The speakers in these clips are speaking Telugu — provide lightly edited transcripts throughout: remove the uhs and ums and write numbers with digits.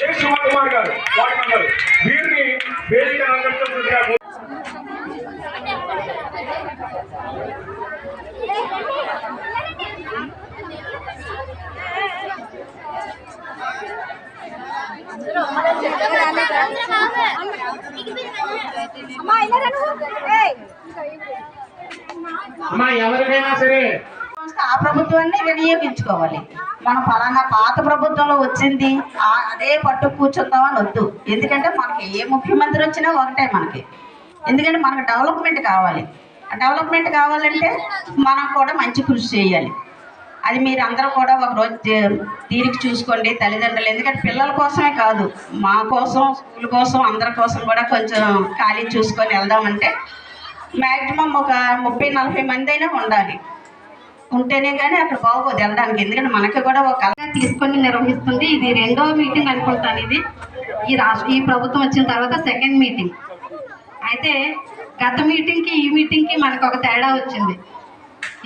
ఏ శివకుమార్ గారు వార్డు మెంబర్ వీరిని వేదిక అలంకరించవలసిందిగా ఎవరికైనా సరే ఆ ప్రభుత్వాన్ని వినియోగించుకోవాలి. మనం ఫలానా పాత ప్రభుత్వంలో వచ్చింది అదే పట్టు కూర్చుందామని వద్దు. ఎందుకంటే మనకి ఏ ముఖ్యమంత్రి వచ్చినా ఒకటే మనకి. ఎందుకంటే మనకు డెవలప్మెంట్ కావాలి. డెవలప్మెంట్ కావాలంటే మనం కూడా మంచి కృషి చేయాలి. అది మీరు అందరూ కూడా ఒకరోజు తీరిక చూసుకోండి తల్లిదండ్రులు. ఎందుకంటే పిల్లల కోసమే కాదు, మా కోసం, స్కూల్ కోసం, అందరి కోసం కూడా కొంచెం ఖాళీ చూసుకొని వెళ్దామంటే మ్యాక్సిమం ఒక 30-40 మంది అయినా ఉండాలి. ఉంటేనే కానీ అక్కడ బాగోదు వెళ్ళడానికి. ఎందుకంటే మనకి కూడా ఒక కళగా తీసుకొని నిర్వహిస్తుంది. ఇది 2వ మీటింగ్ అనుకుంటాను. ఇది ఈ ప్రభుత్వం వచ్చిన తర్వాత 2nd మీటింగ్. అయితే గత మీటింగ్కి ఈ మీటింగ్కి మనకు ఒక తేడా వచ్చింది.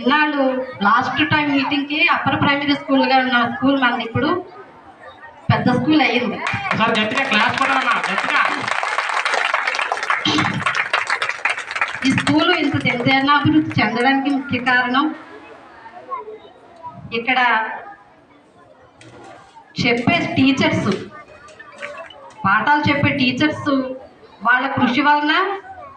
ఇన్నాళ్ళు లాస్ట్ టైం మీటింగ్కి అప్పర్ ప్రైమరీ స్కూల్గా ఉన్న స్కూల్ మనది ఇప్పుడు పెద్ద స్కూల్ అయ్యింది. ఈ స్కూలు ఇంత దినదినాభివృద్ధి చెందడానికి ముఖ్య కారణం ఇక్కడ చెప్పే టీచర్స్, పాఠాలు చెప్పే టీచర్స్ వాళ్ళ కృషి వలన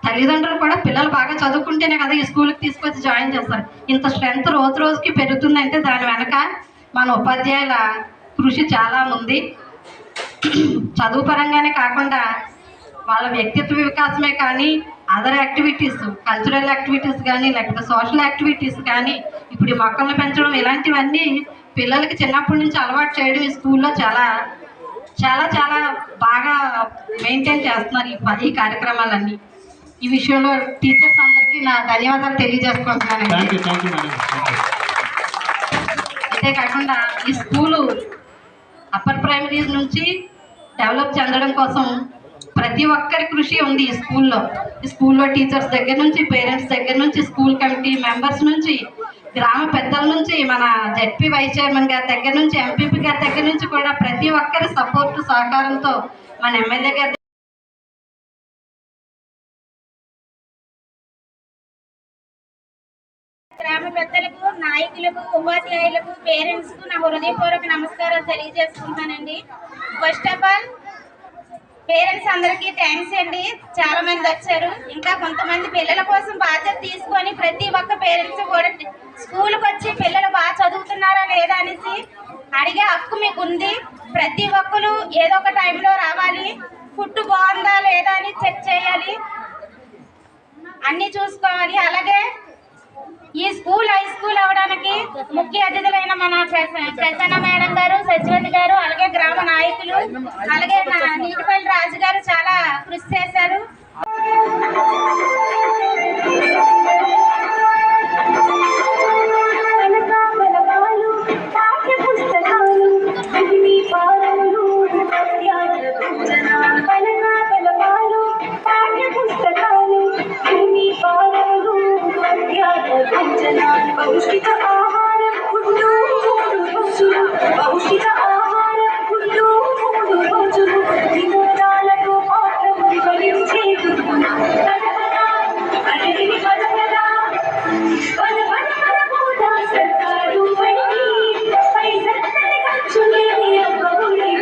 తల్లిదండ్రులు కూడా పిల్లలు బాగా చదువుకుంటేనే కదా ఈ స్కూల్కి తీసుకొచ్చి జాయిన్ చేస్తారు. ఇంత స్ట్రెంత్ రోజు రోజుకి పెరుగుతుందంటే దాని వెనక మన ఉపాధ్యాయుల కృషి చాలా ఉంది. చదువు పరంగానే కాకుండా వాళ్ళ వ్యక్తిత్వ వికాసమే కానీ, అదర్ యాక్టివిటీస్, కల్చరల్ యాక్టివిటీస్ కానీ, లేకపోతే సోషల్ యాక్టివిటీస్ కానీ, ఇప్పుడు ఈ మొక్కలను పెంచడం ఇలాంటివన్నీ పిల్లలకి చిన్నప్పటి నుంచి అలవాటు చేయడం ఈ స్కూల్లో చాలా చాలా చాలా బాగా మెయింటైన్ చేస్తున్నారు ఈ కార్యక్రమాలన్నీ. ఈ విషయంలో టీచర్స్ అందరికీ నా ధన్యవాదాలు తెలియజేసుకుంటున్నాను. అంతేకాకుండా ఈ స్కూలు అప్పర్ ప్రైమరీస్ నుంచి డెవలప్ చెందడం కోసం ప్రతి ఒక్కరి కృషి ఉంది ఈ స్కూల్లో టీచర్స్ దగ్గర నుంచి, పేరెంట్స్ దగ్గర నుంచి, స్కూల్ కమిటీ మెంబర్స్ నుంచి, గ్రామ పెద్దల నుంచి, మన జెడ్పీ వైస్ చైర్మన్ గారి దగ్గర నుంచి, ఎంపీపీ గారి దగ్గర నుంచి కూడా ప్రతి ఒక్కరి సపోర్టు సహకారంతో మన ఎమ్మెల్యే గారి గ్రామ పెద్దలకు, నాయకులకు, ఉపాధ్యాయులకు, పేరెంట్స్కు నా హృదయపూర్వక నమస్కారాలు తెలియజేసుకుంటానండి. ఫస్ట్ ఆఫ్ ఆల్ పేరెంట్స్ అందరికీ థ్యాంక్స్ అండి. చాలా మంది వచ్చారు. ఇంకా కొంతమంది పిల్లల కోసం బాధ్యత తీసుకొని ప్రతి ఒక్క పేరెంట్స్ కూడా స్కూల్కి వచ్చి పిల్లలు బాగా చదువుతున్నారా లేదా అనేసి అడిగే హక్కు మీకు ఉంది. ప్రతి ఒక్కరు ఏదో ఒక టైంలో రావాలి, ఫుడ్ బాగుందా లేదా అని చెక్ చేయాలి, అన్నీ చూసుకోవాలి. అలాగే ఈ స్కూల్ హై స్కూల్ అవడానికి ముఖ్య అతిథులైన మన ప్రసన్న మేడం గారు, సత్యవతి గారు, అలాగే గ్రామ నాయకులు, అలాగే నీటిపల్లి రాజు గారు చాలా కృషి చేశారు. పౌష్టిక ఆహారం ఫుడ్డు 3 రోజులు, పౌష్టిక ఆహారం ఫుడ్డు 3 రోజులు, వినోదాలతో మాత్రం వివరించే సర్కారు పైసలు ఖర్చు లేని సర్కారు